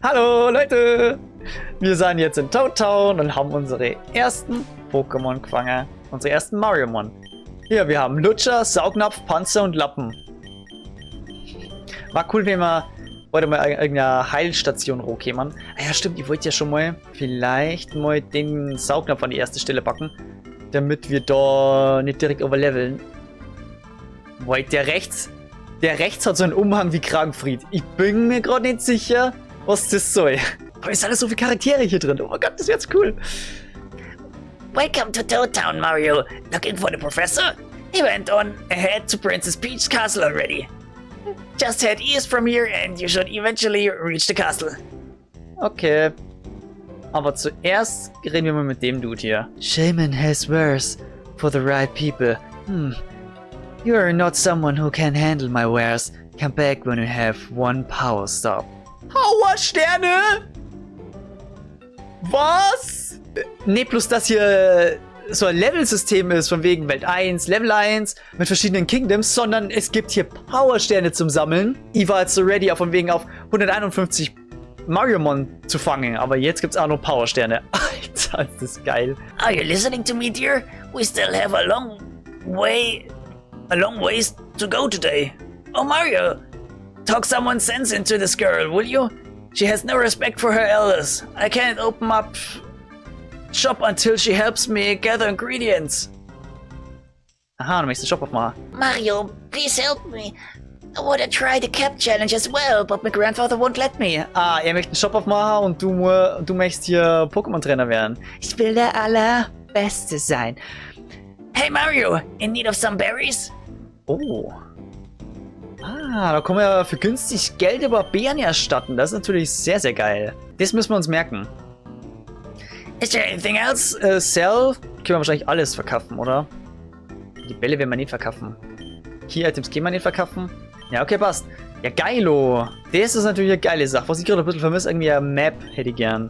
Hallo Leute! Wir sind jetzt in Toad Town und haben unsere ersten Pokémon gefangen. Unsere ersten Mariomon. Hier, wir haben Lutscher, Saugnapf, Panzer und Lappen. War cool, wenn wir heute mal irgendeine Heilstation hochkämen. Ah ja, stimmt, ich wollte ja schon mal vielleicht mal den Saugnapf an die erste Stelle packen, damit wir da nicht direkt overleveln. Wait, der rechts hat so einen Umhang wie Kragenfried. Ich bin mir gerade nicht sicher, was das soll. Aber es sind alles so viele Charaktere hier drin. Oh mein Gott, das wird jetzt cool. Welcome to Toad Town, Mario. Looking for the professor? He went on ahead to Princess Peach's castle already. Just head east from here and you should eventually reach the castle. Okay. Aber zuerst reden wir mal mit dem Dude hier. Shaman has wares for the right people. You are not someone who can handle my wares. Come back when you have one power stop. Powersterne? Was? Ne, plus dass hier so ein Level-System ist, von wegen Welt 1, Level 1, mit verschiedenen Kingdoms, sondern es gibt hier Powersterne zum Sammeln. Ich war jetzt so ready, von wegen auf 151 Mariomon zu fangen, aber jetzt gibt's auch noch Powersterne. Alter, ist das geil. Are you listening to me, dear? We still have a long ways to go today. Oh, Mario, talk someone sense into this girl, will you? She has no respect for her elders. I can't open up shop until she helps me gather ingredients. Aha, du möchtest den Shop aufmachen. Mario, please help me. I want to try the cap challenge as well, but my grandfather won't let me. Ah, er möchte einen Shop aufmachen und du möchtest hier Pokémon-Trainer werden. Ich will der Allerbeste sein. Hey Mario, in need of some berries? Oh. Ah, da können wir ja für günstig Geld über Beeren erstatten. Das ist natürlich sehr, sehr geil. Das müssen wir uns merken. Is there anything else? Sell können wir wahrscheinlich alles verkaufen, oder? Die Bälle werden wir nicht verkaufen. Key-Items können wir nicht verkaufen. Ja, okay, passt. Ja, geilo. Das ist natürlich eine geile Sache. Was ich gerade ein bisschen vermisse, irgendwie eine Map hätte ich gern.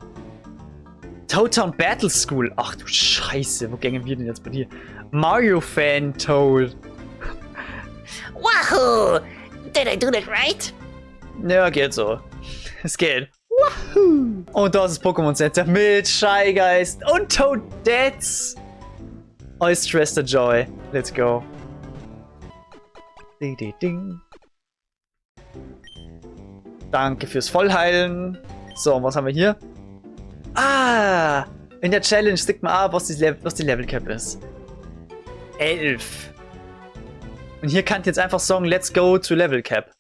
Toad Town Battle School. Ach du Scheiße, wo gängen wir denn jetzt bei dir? Mario Fan Toad. Wahoo! Did I do that right? Ja, geht so. Es geht. Wahoo! Und da ist das Pokémon Center mit Shy Geist und Toadettes. Oystress Joy. Let's go. Ding, ding, ding. Danke fürs Vollheilen. So, und was haben wir hier? Ah! In der Challenge stickt man ab, was die Level Cap ist. 11. Und hier kann ich jetzt einfach sagen, let's go to Level Cap.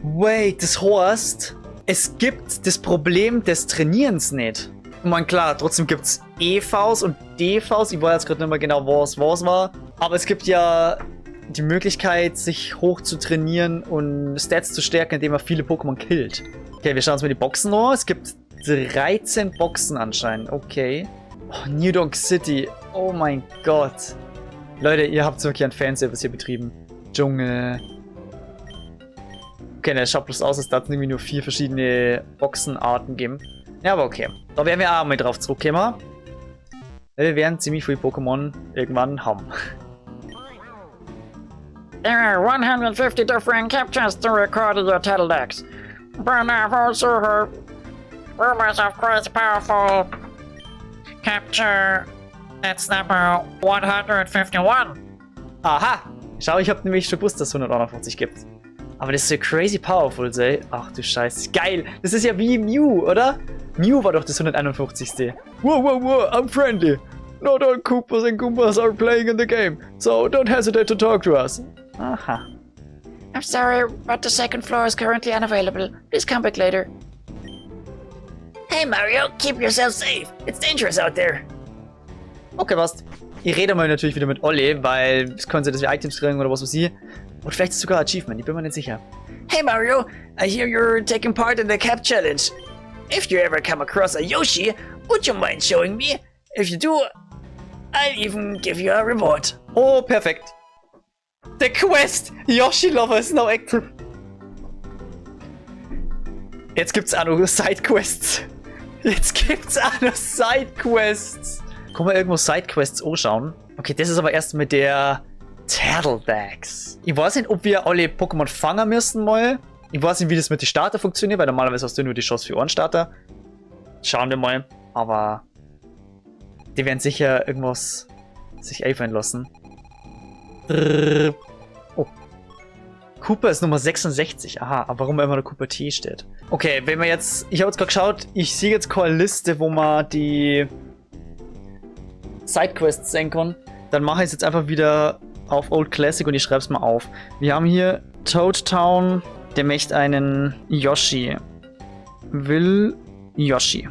Wait, das heißt, es gibt das Problem des Trainierens nicht. Ich meine, klar, trotzdem gibt es EVs und DVs. Ich weiß jetzt gerade nicht mehr genau, was war. Aber es gibt ja die Möglichkeit, sich hoch zu trainieren und Stats zu stärken, indem man viele Pokémon killt. Okay, wir schauen uns mal die Boxen an. Es gibt 13 Boxen anscheinend. Okay. Oh, New Donk City. Oh mein Gott. Leute, ihr habt wirklich einen Fanservice hier betrieben. Dschungel. Okay, der schaut bloß aus, als da es irgendwie nur 4 verschiedene Boxenarten geben. Ja, aber okay. Da werden wir auch mal drauf zurückkommen. Wir werden ziemlich viele Pokémon irgendwann haben. There are 150 different captures to record in your title decks. But I've also heard rumors of quite powerful capture. That's number 151. Aha! Schau, ich habe nämlich schon gewusst, dass es 151 gibt. Aber das ist so crazy powerful, sei. Ach du Scheiße. Geil! Das ist ja wie Mew, oder? Mew war doch das 151. Whoa, I'm friendly. Not all Koopas and Goombas are playing in the game, so don't hesitate to talk to us. Aha. I'm sorry, but the second floor is currently unavailable. Please come back later. Hey Mario, keep yourself safe. It's dangerous out there. Okay, passt. Ich rede mal natürlich wieder mit Olli, weil es könnte sein, dass wir Items kriegen oder was weiß ich. Und vielleicht ist es sogar Achievement, ich bin mir nicht sicher. Hey Mario, I hear you're taking part in the Cap Challenge. If you ever come across a Yoshi, would you mind showing me? If you do, I'll even give you a reward. Oh, perfekt. The Quest! Yoshi Lover is now active. Jetzt gibt's auch noch Sidequests. Können wir irgendwo Sidequests anschauen? Okay, das ist aber erst mit der Turtledax. Ich weiß nicht, ob wir alle Pokémon fangen müssen mal. Ich weiß nicht, wie das mit den Starter funktioniert, weil normalerweise hast du nur die Chance für einen Starter. Schauen wir mal. Aber die werden sicher irgendwas sich einfallen lassen. Oh. Cooper ist Nummer 66. Aha, aber warum immer der Cooper T steht. Okay, wenn wir jetzt... Ich habe jetzt gerade geschaut, ich sehe jetzt keine Liste, wo man die Sidequests sehen kann. Dann mache ich es jetzt einfach wieder auf Old Classic und ich schreibe es mal auf. Wir haben hier Toad Town, der möchte einen Yoshi. Will Yoshi.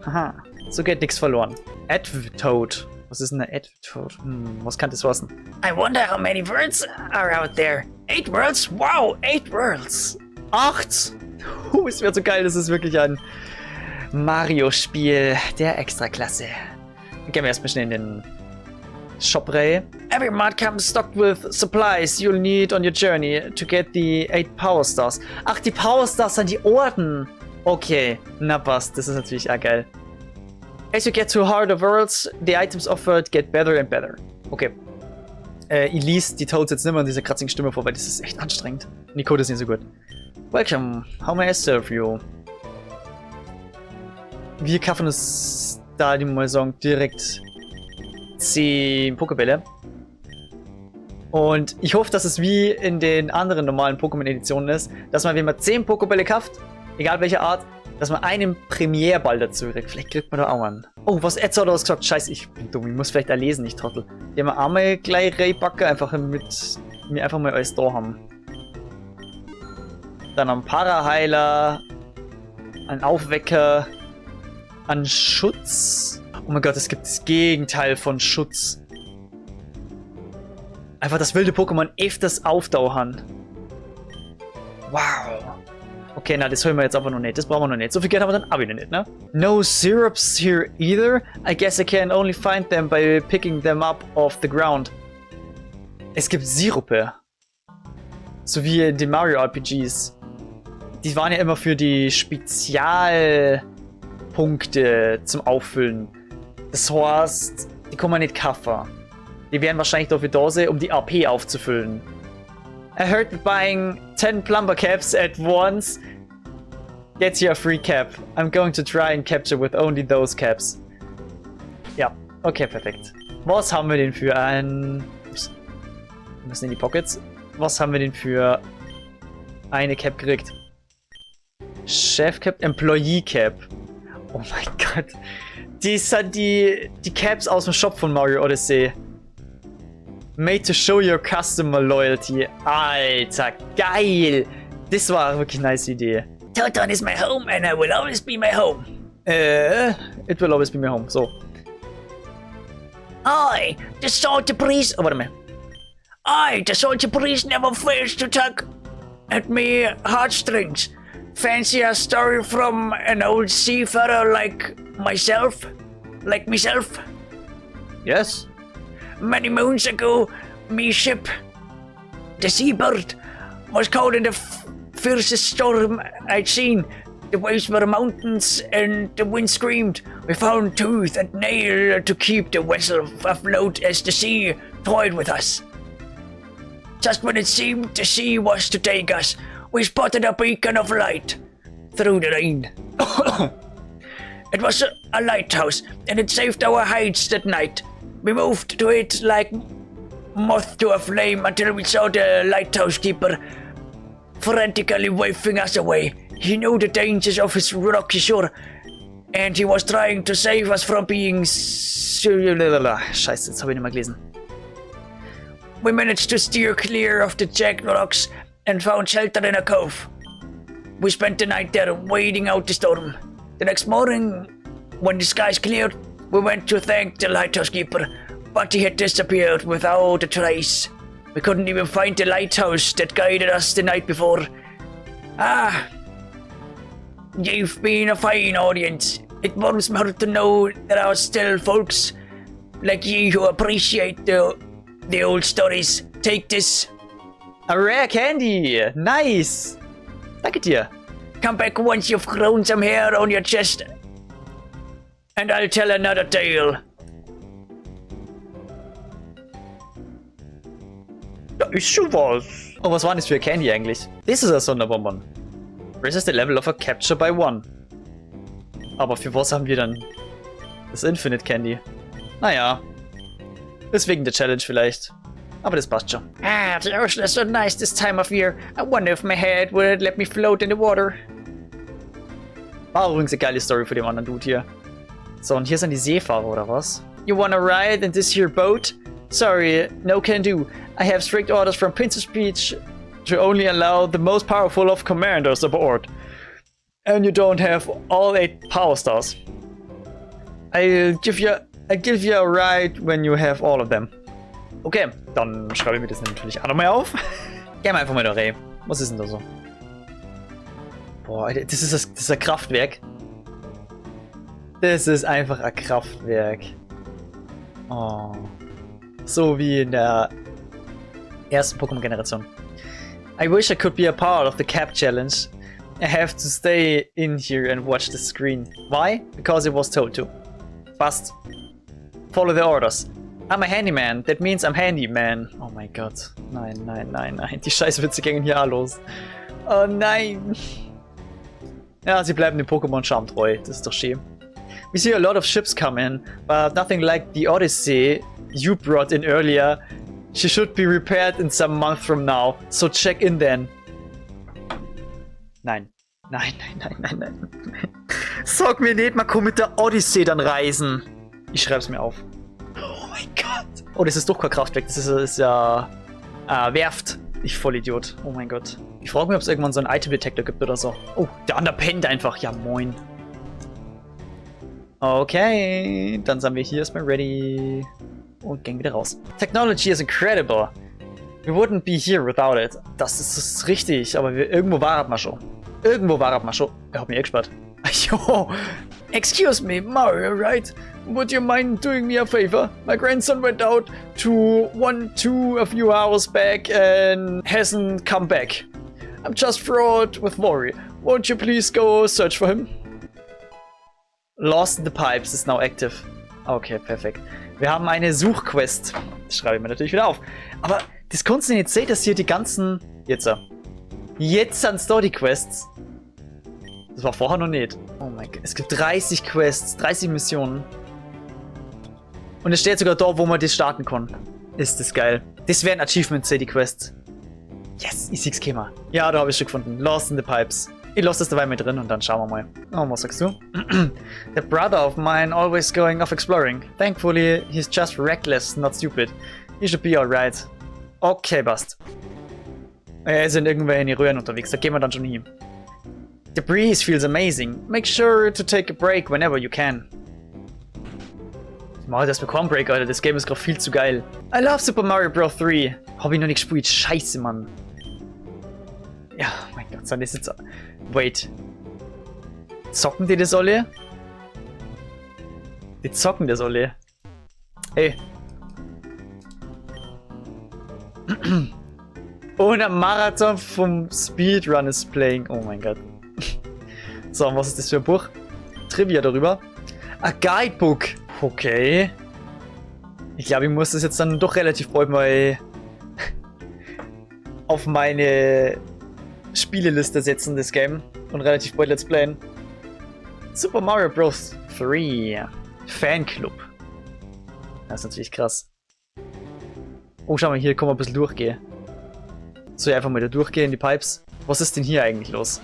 Haha, so geht nichts verloren. Advtoad. Was ist denn eine Advtoad? Was kann das heißen? I wonder how many worlds are out there. 8 worlds? Wow, 8 worlds. 8! Es wäre so geil, das ist wirklich ein Mario-Spiel der Extraklasse. Gehen wir erstmal schnell in den Shop rein. Every mod comes stocked with supplies you'll need on your journey to get the 8 Power Stars. Ach, die Power Stars sind die Orden. Okay, na passt, das ist natürlich auch geil. As you get to harder worlds, the items offered get better and better. Okay. Ich lese die Toads jetzt nicht mehr in dieser kratzigen Stimme vor, weil das ist echt anstrengend. Und die Code ist nicht so gut. Welcome, how may I serve you? Wir kaufen uns da, die mal sagen, direkt 10 Pokébälle. Und ich hoffe, dass es wie in den anderen normalen Pokémon-Editionen ist, dass man, wenn man 10 Pokébälle kauft, egal welcher Art, dass man einen Premierball dazu kriegt. Vielleicht kriegt man da auch einen. Oh, was Ed hat gesagt? Scheiße, ich bin dumm. Ich muss vielleicht auch lesen, ich Trottel. Die haben wir einmal gleich reinpacken, einfach mit mir einfach mal alles da haben. Dann ein Paraheiler, ein Aufwecker, ein Schutz. Oh mein Gott, es gibt das Gegenteil von Schutz. Einfach, dass wilde Pokémon öfters auftauchen. Wow. Okay, na, das holen wir jetzt aber noch nicht. Das brauchen wir noch nicht. So viel Geld haben wir dann aber wieder nicht, ne? No syrups here either. I guess I can only find them by picking them up off the ground. Es gibt Sirupe. So wie in den Mario RPGs. Die waren ja immer für die Spezialpunkte zum Auffüllen. Das heißt, die kann man nicht kaufen. Die werden wahrscheinlich dafür da sein, um die AP aufzufüllen. I heard that buying 10 Plumber Caps at once gets you a free cap. I'm going to try and capture with only those caps. Ja, okay, perfekt. Was haben wir denn für ein... Ups. Wir müssen in die Pockets. Was haben wir denn für eine Cap gekriegt? Chef Cap, Employee Cap. Oh mein Gott. Die sind die Caps aus dem Shop von Mario Odyssey. Made to show your customer loyalty. Alter, geil! Das war wirklich eine nice Idee. Toad Town is my home and I will always be my home. It will always be my home, so. I, the salty priest. Oh, warte mal. I, the salty priest, never fails to tug at me heartstrings. Fancy a story from an old seafarer like myself? Like myself? Yes? Many moons ago, me ship, the Seabird, was caught in the fiercest storm I'd seen. The waves were mountains and the wind screamed. We found tooth and nail to keep the vessel afloat as the sea toyed with us. Just when it seemed the sea was to take us, we spotted a beacon of light through the rain. It was a lighthouse, and it saved our hides that night. We moved to it like moth to a flame until we saw the lighthouse keeper frantically waving us away. He knew the dangers of his rocky shore, and he was trying to save us from being... Scheiße, jetzt habe ich nicht mehr gelesen. We managed to steer clear of the jagged rocks and found shelter in a cove. We spent the night there waiting out the storm. The next morning, when the skies cleared, we went to thank the lighthouse keeper, but he had disappeared without a trace. We couldn't even find the lighthouse that guided us the night before. Ah, you've been a fine audience. It warms my heart to know there are still folks like you who appreciate the old stories. Take this. A rare candy! Nice! Danke dir. Come back once you've grown some hair on your chest, and I'll tell another tale. Da ist schon was. Oh, was war das für Candy eigentlich? Das ist ein Sonderbonbon. Raises the level of a capture by 1. Aber für was haben wir dann das Infinite Candy? Naja. Deswegen der Challenge vielleicht. Aber das passt schon. Ah, the ocean is so nice this time of year. I wonder if my head would let me float in the water. War übrigens eine geile Story für den anderen Dude hier. So, und hier sind die Seefahrer, oder was? You wanna ride in this here boat? Sorry, no can do. I have strict orders from Princess Peach to only allow the most powerful of commanders aboard. And you don't have all 8 power stars. I'll give you a ride when you have all of them. Okay, dann schreibe ich mir das natürlich auch nochmal auf. Gehen wir einfach mal da rein. Was ist denn da so? Boah, das ist ein Kraftwerk. Das ist einfach ein Kraftwerk. Oh. So wie in der ersten Pokémon-Generation. I wish I could be a part of the Cap Challenge. I have to stay in here and watch the screen. Why? Because it was told to. Fast. Follow the orders. I'm a handyman. That means I'm handyman. Oh mein Gott. Nein, nein, nein, nein. Die Scheißwitze gingen hier auch los. Oh nein. Ja, sie bleiben dem Pokémon-Charme treu. Das ist doch schön. We see a lot of ships come in, but nothing like the Odyssey you brought in earlier. She should be repaired in some month from now, so check in then. Nein. Nein, nein, nein, nein, nein. Sag mir nicht, man kann mit der Odyssey dann reisen. Ich schreib's mir auf. Oh mein Gott. Oh, das ist doch kein Kraftwerk, das ist ja Werft. Ich Vollidiot. Oh mein Gott. Ich frage mich, ob es irgendwann so einen Item-Detector gibt oder so. Oh, der andere pennt einfach. Ja, moin. Okay, dann sind wir hier erstmal ready. Und gehen wieder raus. Technology is incredible. We wouldn't be here without it. Das ist richtig, aber irgendwo waren wir schon. Irgendwo waren wir schon. Er hat mich gesperrt. Jo. Excuse me, Mario, right? Would you mind doing me a favor? My grandson went out to 2 a few hours back and hasn't come back. I'm just fraught with worry. Won't you please go search for him? Lost in the Pipes is now active. Okay, perfekt. Wir haben eine Suchquest. Das schreibe ich mir natürlich wieder auf. Aber das kannst du nicht sehen, dass hier die ganzen... Jetzt sind es da die Quests. Das war vorher noch nicht. Oh mein Gott. Es gibt 30 Quests, 30 Missionen. Und es steht sogar da, wo man das starten kann. Ist das geil. Das wären Achievements, die Quests. Yes, ich sehe es. Ja, da habe ich schon gefunden. Lost in the Pipes. Ich lasse das dabei mit drin und dann schauen wir mal. Oh, was sagst du? The brother of mine always going off exploring. Thankfully, he's just reckless, not stupid. He should be alright. Okay, passt. Er ist in irgendwelchen Röhren unterwegs, da gehen wir dann schon hin. The breeze feels amazing. Make sure to take a break whenever you can. Ich mache das bekommen Break, Alter. Das Game ist gerade viel zu geil. I love Super Mario Bros. 3. Hab ich noch nicht gespielt. Scheiße, Mann. Ja, mein Gott, sind das jetzt... Wait. Zocken die das alle? Die zocken das alle. Hey. Und ein Marathon vom Speedrun is playing. Oh mein Gott. So, was ist das für ein Buch? Trivia darüber. A Guidebook. Okay. Ich glaube, ich muss das jetzt dann doch relativ bald mal auf meine Spieleliste setzen, das Game. Und relativ bald Let's Playen. Super Mario Bros. 3. Fanclub. Das ist natürlich krass. Oh, schau mal, hier kann man ein bisschen durchgehen. Soll ich einfach mal da durchgehen in die Pipes? Was ist denn hier eigentlich los?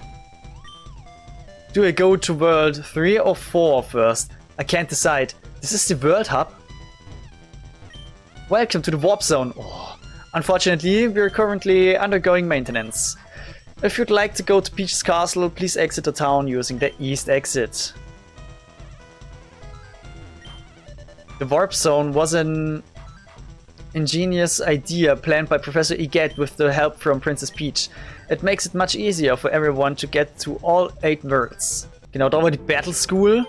Do I go to World 3 or 4 first? I can't decide. This is the World Hub? Welcome to the Warp Zone. Oh. Unfortunately, we're currently undergoing maintenance. If you'd like to go to Peach's Castle, please exit the town using the east exit. The Warp Zone was an ingenious idea planned by Professor Egat with the help from Princess Peach. It makes it much easier for everyone to get to all 8 worlds. Genau, da war die Battle School.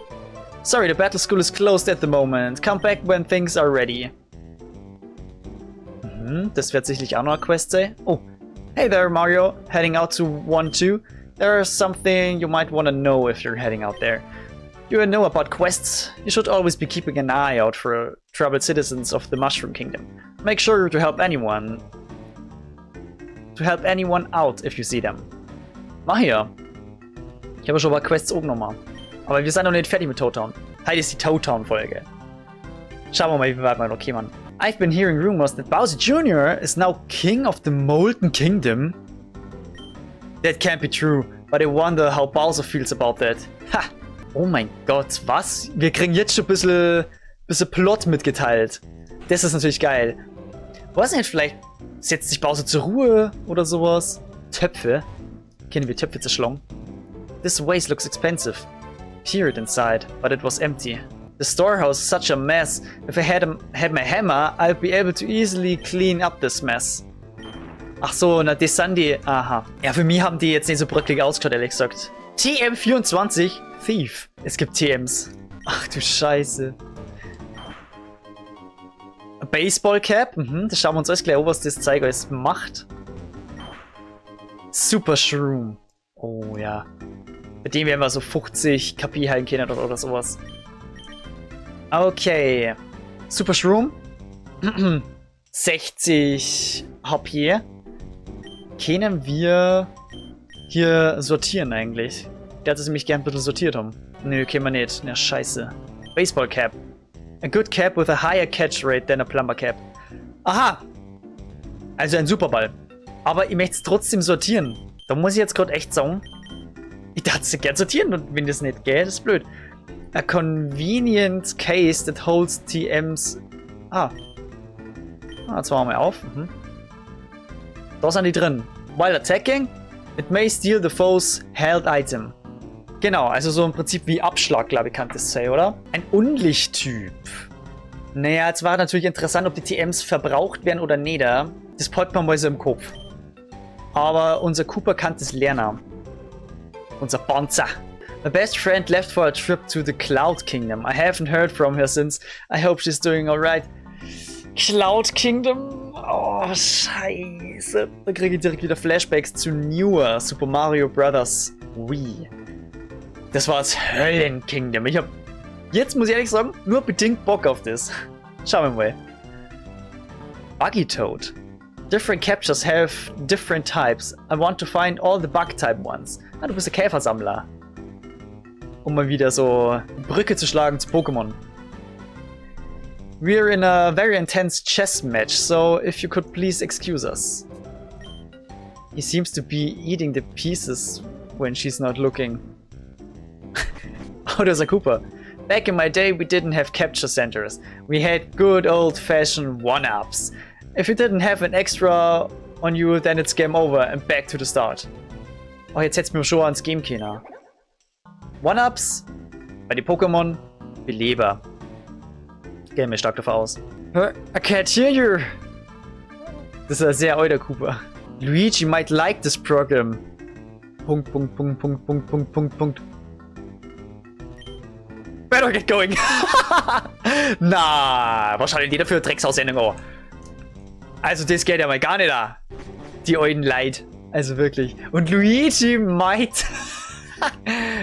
Sorry, the Battle School is closed at the moment. Come back when things are ready. Das wird sicherlich auch noch eine Quest sein. Oh, hey there Mario, heading out to 1-2. There's something you might want to know if you're heading out there. You know about quests? You should always be keeping an eye out for troubled citizens of the Mushroom Kingdom. Make sure to help anyone to help anyone out if you see them. Mach ja. Ich habe schon mal Quests oben nochmal. Aber wir sind noch nicht fertig mit Toad Town. Heute ist die Toad Town Folge. Schauen wir mal, wie weit wir noch kommen. I've been hearing rumors that Bowser Jr. is now king of the Molten Kingdom. That can't be true, but I wonder how Bowser feels about that. Ha! Oh mein Gott, was? Wir kriegen jetzt schon ein bisschen Plot mitgeteilt. Das ist natürlich geil. Weiß nicht, vielleicht setzt sich Bowser zur Ruhe oder sowas. Töpfe. Kennen wir Töpfe zerschlagen? This vase looks expensive. Peered inside, but it was empty. The storehouse is such a mess. If I had my hammer, I'd be able to easily clean up this mess. Ach so, na, das sind die. Aha. Ja, für mich haben die jetzt nicht so bröcklig ausgeschaut, ehrlich gesagt. TM24 Thief. Es gibt TMs. Ach du Scheiße. A Baseball Cap. Das schauen wir uns alles gleich an, was das Zeug alles macht. Super Shroom. Oh ja. Bei dem werden wir so 50 KP heilen können oder sowas. Okay. Super Shroom. 60 HP. Können wir hier sortieren eigentlich? Der hat es nämlich gern ein bisschen sortiert haben. Nö, können wir nicht. Na, scheiße. Baseball Cap. A good cap with a higher catch rate than a plumber cap. Aha! Also ein Superball. Aber ich möchte es trotzdem sortieren. Da muss ich jetzt gerade echt sagen, ich darf es gern sortieren und wenn das nicht geht, ist blöd. A convenient case that holds TMs. Jetzt machen wir auf. Da sind die drin. While attacking, it may steal the foe's held item. Genau, also so im Prinzip wie Abschlag, glaube ich, kann das sein, oder? Ein Unlichttyp. Naja, jetzt war natürlich interessant, ob die TMs verbraucht werden oder nicht. Das packt man mal so im Kopf. Aber unser Cooper kann das lernen. Unser Panzer. My best friend left for a trip to the Cloud Kingdom. I haven't heard from her since. I hope she's doing alright. Cloud Kingdom? Oh, scheiße. Da kriege ich direkt wieder Flashbacks zu newer Super Mario Bros. Wii. Das war das Höllen-Kingdom. Ich hab, jetzt muss ich ehrlich sagen, nur bedingt Bock auf das. Schauen wir mal. Buggy Toad. Different captures have different types. I want to find all the Bug-Type ones. Ah, du bist ein Käfersammler. Um mal wieder so Brücke zu schlagen zu Pokémon. We're in a very intense chess match, so if you could please excuse us. He seems to be eating the pieces when she's not looking. Oh, there's a Koopa. Back in my day, we didn't have capture centers. We had good old-fashioned one-ups. If you didn't have an extra on you, then it's game over and back to the start. Oh, jetzt hätt's mir schon ans Game können. One-Ups bei den Pokémon Beleber. Gehen wir stark davon aus. I can't hear you. Das ist ein sehr alter Cooper. Luigi might like this program. Punkt. Better get going. Na, wahrscheinlich die dafür Drecksaussendung. Also das geht ja mal gar nicht da. Die alten Leid. Also wirklich. Und Luigi might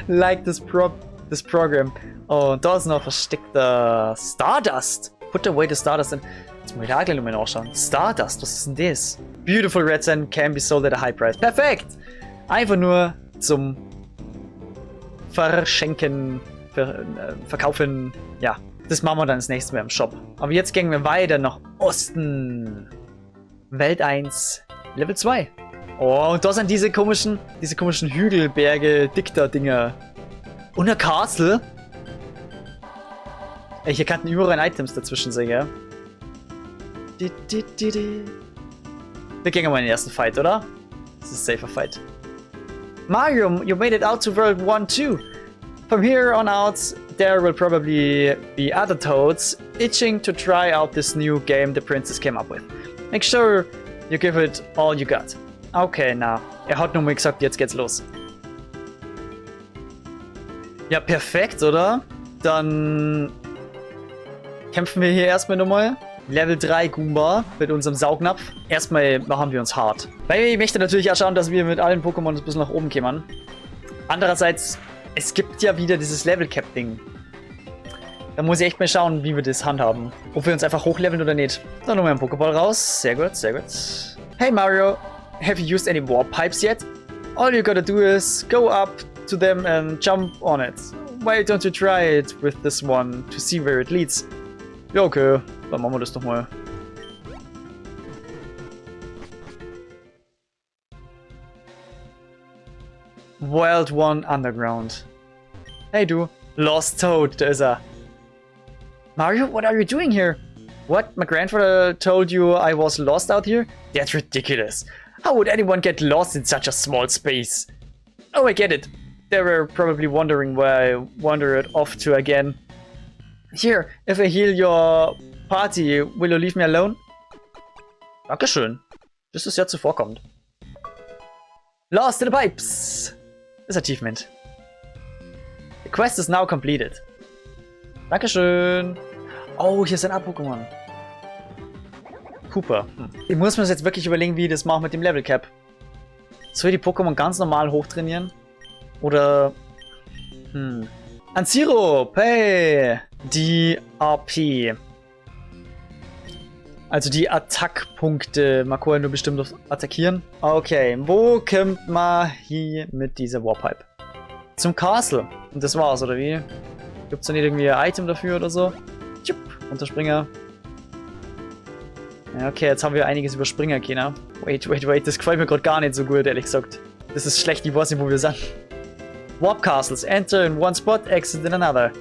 like this program. Oh, und da ist noch versteckter Stardust. Put away the Stardust. Jetzt muss ich da gleich mal nachschauen. Stardust, was ist denn das? Beautiful Red Sand can be sold at a high price. Perfekt! Einfach nur zum Verschenken, Verkaufen. Ja, das machen wir dann das nächste Mal im Shop. Aber jetzt gehen wir weiter nach Osten. Welt 1, Level 2. Oh, und da sind diese komischen Hügelberge, Dichter-Dinger. Und ein Castle. Ey, hier könnten überall Items dazwischen sein, ja? Wir gehen mal in den ersten Fight, oder? Das ist ein safer Fight. Mario, you made it out to World 1 too. From here on out, there will probably be other Toads itching to try out this new game the princess came up with. Make sure you give it all you got. Okay, na. Er hat nur mal gesagt, jetzt geht's los. Ja, perfekt, oder? Dann kämpfen wir hier erstmal nochmal. Level 3 Goomba mit unserem Saugnapf. Erstmal machen wir uns hart. Weil ich möchte natürlich auch schauen, dass wir mit allen Pokémon ein bisschen nach oben kämen. Andererseits, es gibt ja wieder dieses Level-Cap-Ding. Da muss ich echt mal schauen, wie wir das handhaben. Ob wir uns einfach hochleveln oder nicht. Dann nochmal einen Pokéball raus. Sehr gut, sehr gut. Hey Mario, Have you used any warp pipes yet? All you gotta do is go up to them and jump on it. Why don't you try it with this one to see where it leads? Ja, okay. Dann machen wir das doch mal. Wild One Underground. Hey du. Lost Toad, da ist er. Mario, what are you doing here? What? My grandfather told you I was lost out here? That's ridiculous. How would anyone get lost in such a small space? Oh, I get it. They were probably wondering where I wandered off to again. Here, if I heal your party, will you leave me alone? Dankeschön. Das ist ja zuvorkommend. Lost in the Pipes. Das Achievement. The quest is now completed. Dankeschön. Oh, hier ist ein A-Pokémon. Cooper. Ich muss mir das jetzt wirklich überlegen, wie ich das mache mit dem Level Cap. Soll ich die Pokémon ganz normal hochtrainieren? Oder... Anziro! Hey! Die AP. Also die Attackpunkte. Man kann ja nur bestimmt auf Attackieren. Okay, wo kommt man hier mit dieser Warpipe? Zum Castle. Und das war's, oder wie? Gibt's da nicht irgendwie ein Item dafür oder so? Tschupp, Unterspringer. Ja, okay, jetzt haben wir einiges überspringen können. Wait, das gefällt mir gerade gar nicht so gut, ehrlich gesagt. Das ist schlecht, ich weiß nicht, wo wir sind. Warp Castles. Enter in one spot, exit in another.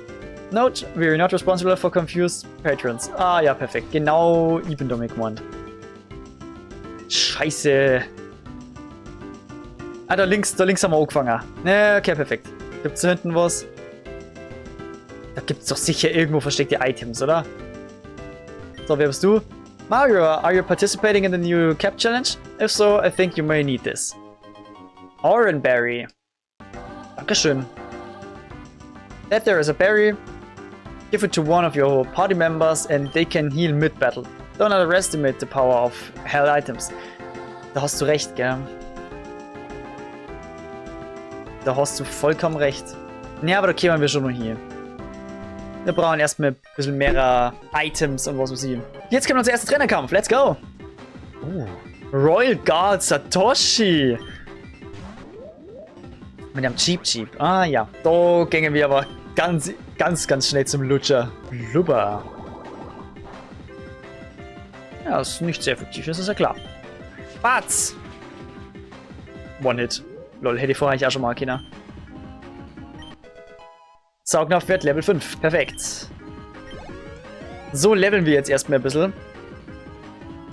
Note, we are not responsible for confused patrons. Ah, ja, perfekt. Genau, ich bin damit gemeint. Scheiße. Ah, da links haben wir angefangen. Ja, okay, perfekt. Gibt's da hinten was? Da gibt's doch sicher irgendwo versteckte Items, oder? So, wer bist du? Mario, are you participating in the new Cap Challenge? If so, I think you may need this. Oranberry. Dankeschön. If there is a berry, give it to one of your party members and they can heal mid-battle. Don't underestimate the power of hell items. Da hast du recht, gell? Da hast du vollkommen recht. Ja, aber da kämen wir schon noch hier. Wir brauchen erstmal ein bisschen mehr Items und was weiß ich. Jetzt kommt unser erster Trainerkampf. Let's go! Royal Guard Satoshi! Mit einem Cheap. Ah ja. Da gingen wir aber ganz schnell zum Lutscher. Blubber. Ja, das ist nicht sehr effektiv, das ist ja klar. Batz! One-Hit. Lol, hätte ich vorher auch schon mal keiner. Saugnapfwert Level 5. Perfekt. So leveln wir jetzt erstmal ein bisschen.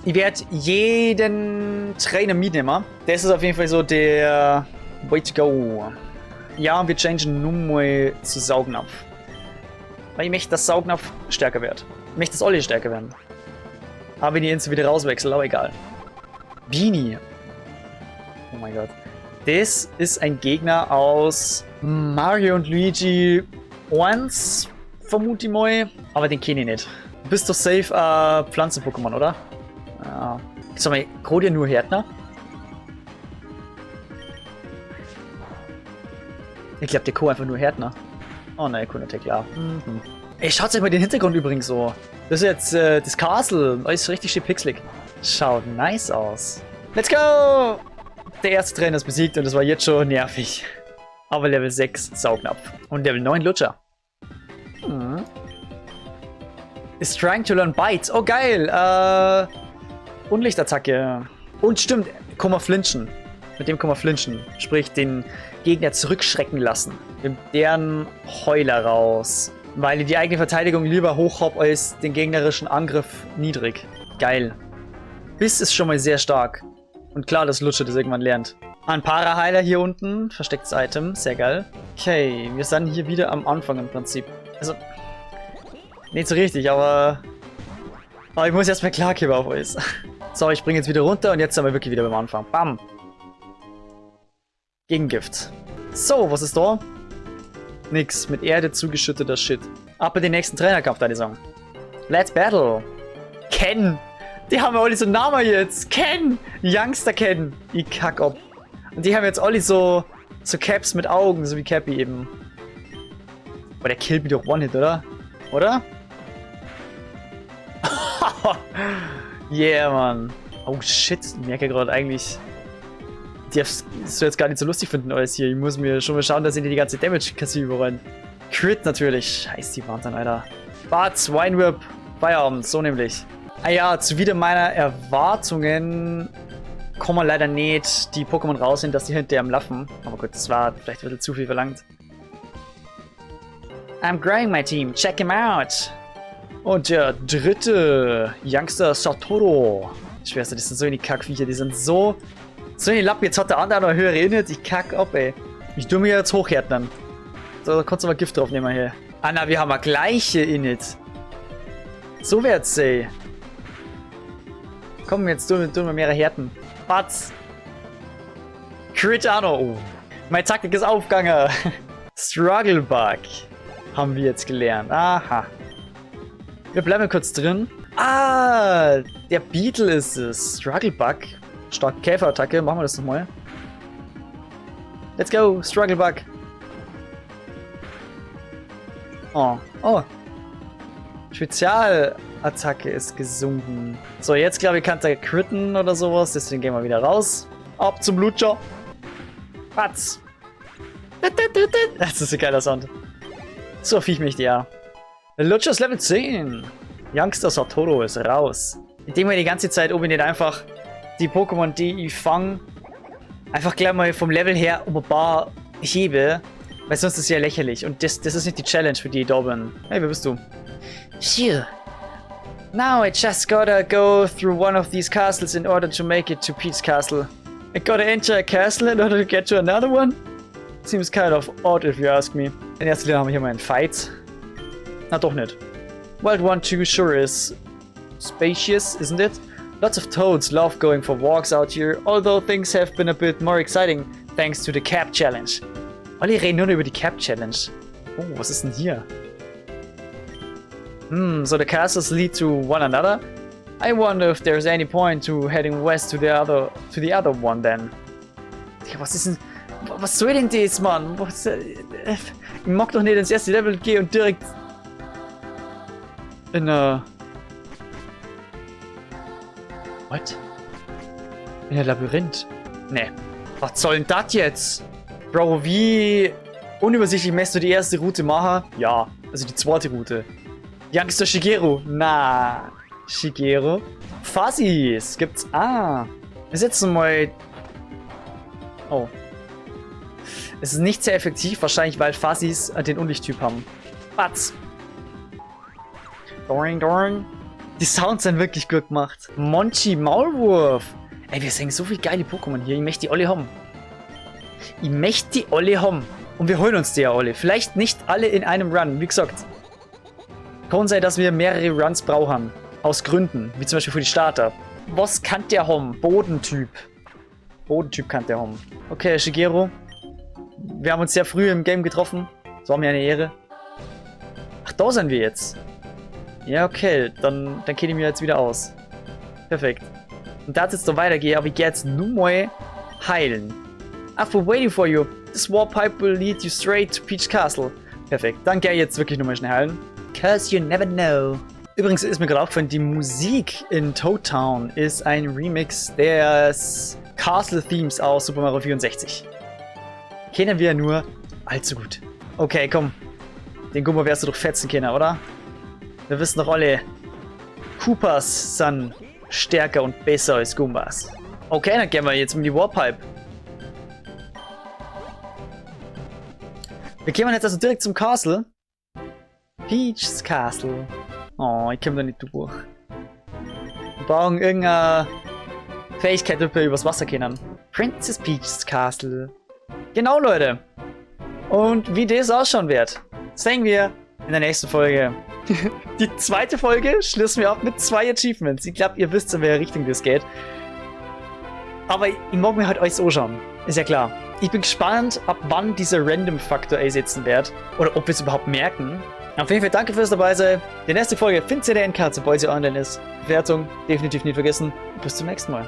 Ich werde jeden Trainer mitnehmen. Das ist auf jeden Fall so der way to go. Ja, und wir changen nun mal zu Saugnapf. Weil ich möchte, dass Saugnapf stärker wird. Ich möchte, dass alle stärker werden. Aber wenn ich jetzt wieder rauswechsel, aber egal. Beanie. Oh mein Gott. Das ist ein Gegner aus Mario und Luigi 1, vermute ich mal. Aber den kenne ich nicht. Du bist doch safe Pflanzen-Pokémon, oder? Ja. Sag mal, gerade ja nur Härtner? Ich glaube, der Co. einfach nur Härtner. Oh nein, Kunde, klar. Ey, schaut euch mal den Hintergrund übrigens so. Das ist jetzt das Castle. Alles richtig schön pixelig. Schaut nice aus. Let's go! Der erste Trainer ist besiegt und das war jetzt schon nervig. Aber Level 6 Saugnapf. Und Level 9 Lutscher. Is trying to learn Bites. Oh geil. Unlichtattacke. Und stimmt, kann man flinchen. Mit dem kann man flinchen. Sprich, den Gegner zurückschrecken lassen. Nimmt deren Heuler raus. Weil ich die eigene Verteidigung lieber hoch habe als den gegnerischen Angriff niedrig. Geil. Biss ist schon mal sehr stark. Und klar, dass Lutscher das irgendwann lernt. Ein Paraheiler hier unten. Verstecktes Item. Sehr geil. Okay, wir sind hier wieder am Anfang im Prinzip. Also, nicht so richtig, aber ich muss erstmal klarkommen auf alles. So, ich springe jetzt wieder runter und jetzt sind wir wirklich wieder beim Anfang. Bam! Gegengift. So, was ist da? Nix. Mit Erde zugeschütteter Shit. Ab in den nächsten Trainerkampf, da die sagen. Let's battle! Ken! Die haben alle so Namen jetzt! Ken! Youngster Ken! Ich kack ab. Und die haben jetzt alle so Caps mit Augen, so wie Cappy eben. Aber der killt mich doch One-Hit, oder? Oder? Yeah, Mann. Oh shit, ich merke gerade eigentlich, darf's so jetzt gar nicht so lustig finden alles hier. Ich muss mir schon mal schauen, dass ich nicht die ganze Damage kassiere überall. Crit natürlich. Scheiße, die Wahnsinn, Alter. Bart, Wine Whip, Feierabend, so nämlich. Ah ja, zuwider meiner Erwartungen kommen wir leider nicht die Pokémon raus, hin, dass die hinter am Laffen. Aber gut, das war vielleicht ein bisschen zu viel verlangt. I'm growing my team, check him out. Und der dritte, Youngster Satoru. Schwerste, das sind so eine Kackviecher, die sind so eine Lappen. Jetzt hat der andere noch eine höhere Init, ich kack ab, ey. Ich tu mir jetzt hochhärten. So, da kannst du mal Gift draufnehmen hier. Ah, na, wir haben eine gleiche Init. So wird's, ey. Komm, jetzt tun wir mehrere Härten. Batz. Crit Anno. Oh. Meine Taktik ist aufgegangen. Struggle Bug. Haben wir jetzt gelernt. Aha. Wir bleiben kurz drin. Ah, der Beetle ist es. Struggle Bug. Starke Käferattacke. Machen wir das nochmal. Let's go. Struggle Bug. Oh. Oh. Spezialattacke ist gesunken. So, jetzt glaube ich, kann er critten oder sowas. Deswegen gehen wir wieder raus. Ab zum Lutscher. Patz. Das ist ein geiler Sound. So fiech mich der. Der Lutscher ist Level 10. Youngster Satoru ist raus. Ich denke mir die ganze Zeit, ob ich nicht einfach die Pokémon, die ich fange, einfach gleich mal vom Level her um ein paar hebe. Weil sonst ist es ja lächerlich. Und das ist nicht die Challenge, für die ich da bin. Hey, wer bist du? Phew. Now I just gotta go through one of these castles in order to make it to Pete's Castle. I gotta enter a castle in order to get to another one? Seems kind of odd if you ask me. In erster Linie haben wir hier mal einen Fight. Na doch nicht. World 1-2 sure is spacious, isn't it? Lots of toads love going for walks out here, although things have been a bit more exciting thanks to the Cap Challenge. Alle reden nur über die Cap Challenge. Oh, was ist denn hier? So the castles lead to one another? I wonder if there's any point to heading west to the other one then. Ja, was ist denn... Was soll denn das, Mann? Ich mag doch nicht ins erste Level gehen und direkt... In What? In ein Labyrinth? Nee. Was soll denn das jetzt? Bro, wie unübersichtlich möchtest du die erste Route machen? Ja, also die zweite Route. Youngster Shigeru. Na, Shigeru. Fuzzies gibt's. Ah. Wir setzen mal... Oh. Es ist nicht sehr effektiv, wahrscheinlich weil Fuzzies den Unlichttyp haben. Batz. Doring, doring. Die Sounds sind wirklich gut gemacht. Monchi Maulwurf. Ey, wir sehen so viele geile Pokémon hier. Ich möchte die alle haben. Ich möchte die alle haben. Und wir holen uns die ja alle. Vielleicht nicht alle in einem Run. Wie gesagt. Kann sein, dass wir mehrere Runs brauchen. Aus Gründen. Wie zum Beispiel für die Starter. Was kann der haben? Bodentyp. Bodentyp kann der haben. Okay, Shigeru. Wir haben uns sehr früh im Game getroffen. Das war mir eine Ehre. Ach, da sind wir jetzt. Ja, okay. Dann kenne ich mir jetzt wieder aus. Perfekt. Und da es jetzt so weitergeht, aber ich gehe jetzt nur mal heilen. After waiting for you, this warp pipe will lead you straight to Peach Castle. Perfekt. Dann gehe ich jetzt wirklich nur mal schnell heilen. Cause you never know. Übrigens ist mir gerade aufgefallen, die Musik in Toad Town ist ein Remix des Castle Themes aus Super Mario 64. Kennen wir nur allzu gut. Okay, komm. Den Gummo wirst du doch fetzen können, oder? Wir wissen doch alle, Koopas sind stärker und besser als Goombas. Okay, dann gehen wir jetzt mit die Warpipe. Wir gehen jetzt also direkt zum Castle. Peach's Castle. Oh, ich komme da nicht durch. Wir brauchen irgendeine Fähigkeit, die wir übers Wasser kennen. Princess Peach's Castle. Genau, Leute. Und wie das ausschauen wird, sehen wir in der nächsten Folge. Die zweite Folge schließen wir ab mit 2 Achievements. Ich glaube, ihr wisst, in welche Richtung das geht. Aber ich mag mir halt alles anschauen. Ist ja klar. Ich bin gespannt, ab wann dieser Random-Faktor einsetzen wird. Oder ob wir es überhaupt merken. Auf jeden Fall danke fürs dabei sein. Die nächste Folge findet ihr in der Endcard, sobald sie online ist. Bewertung definitiv nicht vergessen. Bis zum nächsten Mal.